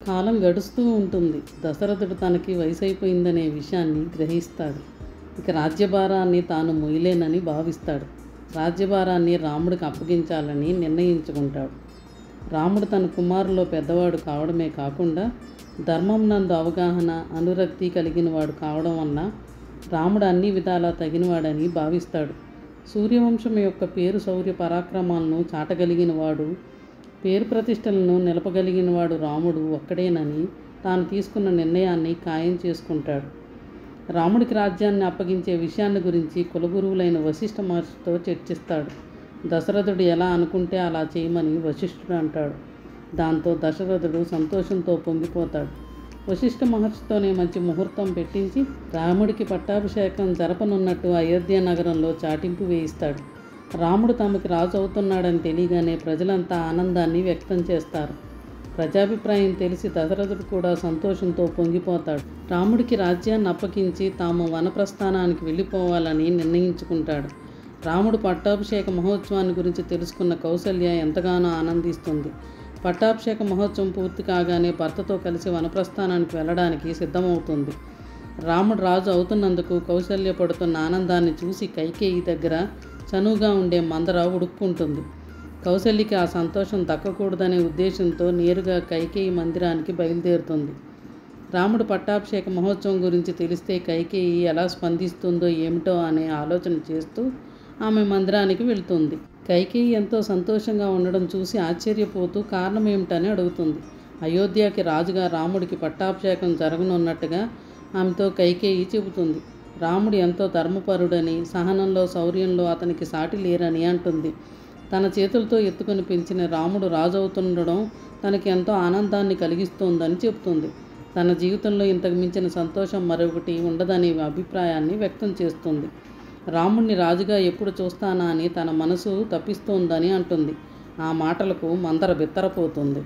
కాలం గడుస్తూ ఉంటుంది. దశరథుడు తనకి వయసైపోయిందనే విషయాన్ని గ్రహిస్తాడు. ఇక రాజ్యభారాన్ని తాను మొయ్యలేనని భావిస్తాడు. రాజ్యభారాన్ని రాముడికి అప్పగించాలని నిర్ణయించుకుంటాడు. రాముడు తన కుమారుల్లో పెద్దవాడు కావడమే కాకుండా ధర్మం నందు అవగాహన, అనురక్తి కలిగినవాడు కావడం వలన రాముడు అన్ని విధాలా తగినవాడని భావిస్తాడు. సూర్యవంశం యొక్క పేరు, శౌర్య పరాక్రమాలను చాటగలిగినవాడు, పేరు ప్రతిష్టలను నిలపగలిగినవాడు రాముడు ఒక్కడేనని తాను తీసుకున్న నిర్ణయాన్ని ఖాయం చేసుకుంటాడు. రాముడికి రాజ్యాన్ని అప్పగించే విషయాన్ని గురించి కులగురువులైన వశిష్ఠ మహర్షితో చర్చిస్తాడు. దశరథుడు ఎలా అనుకుంటే అలా చేయమని వశిష్ఠుడు అంటాడు. దాంతో దశరథుడు సంతోషంతో పొంగిపోతాడు. వశిష్ఠ మహర్షితోనే మంచి ముహూర్తం పెట్టించి రాముడికి పట్టాభిషేకం జరపనున్నట్టు అయోధ్య నగరంలో చాటింపు వేయిస్తాడు. రాముడు తమకి రాజు అవుతున్నాడని తెలియగానే ప్రజలంతా ఆనందాన్ని వ్యక్తం చేస్తారు. ప్రజాభిప్రాయం తెలిసి దశరథుడు కూడా సంతోషంతో పొంగిపోతాడు. రాముడికి రాజ్యాన్ని అప్పగించి తాము వనప్రస్థానానికి వెళ్ళిపోవాలని నిర్ణయించుకుంటాడు. రాముడు పట్టాభిషేక మహోత్సవాన్ని గురించి తెలుసుకున్న కౌసల్య ఎంతగానో ఆనందిస్తుంది. పట్టాభిషేక మహోత్సవం పూర్తి కాగానే భర్తతో కలిసి వనప్రస్థానానికి వెళ్ళడానికి సిద్ధమవుతుంది. రాముడు రాజు అవుతున్నందుకు కౌసల్య పడుతున్న ఆనందాన్ని చూసి కైకేయి దగ్గర చనువుగా ఉండే మందర ఉడుక్కుంటుంది. కౌసల్యకి ఆ సంతోషం దక్కకూడదనే ఉద్దేశంతో నేరుగా కైకేయి మందిరానికి బయలుదేరుతుంది. రాముడు పట్టాభిషేక మహోత్సవం గురించి తెలిస్తే కైకేయి ఎలా స్పందిస్తుందో ఏమిటో అనే ఆలోచన చేస్తూ ఆమె మందిరానికి వెళ్తుంది. కైకేయి ఎంతో సంతోషంగా ఉండడం చూసి ఆశ్చర్యపోతూ కారణం ఏమిటని అడుగుతుంది. అయోధ్యకి రాజుగా రాముడికి పట్టాభిషేకం జరగనున్నట్టుగా ఆమెతో కైకేయి చెబుతుంది. రాముడు ఎంతో ధర్మపరుడని, సహనంలో శౌర్యంలో అతనికి సాటి లేరని అంటుంది. తన చేతులతో ఎత్తుకొని పెంచిన రాముడు రాజు అవుతుండడం తనకి ఎంతో ఆనందాన్ని కలిగిస్తోందని చెబుతుంది. తన జీవితంలో ఇంతకు మించిన సంతోషం మరొకటి ఉండదనే అభిప్రాయాన్ని వ్యక్తం చేస్తుంది. రాముడిని రాజుగా ఎప్పుడు చూస్తానా అని తన మనసు తప్పిస్తోందని అంటుంది. ఆ మాటలకు మందర బిత్తరపోతుంది.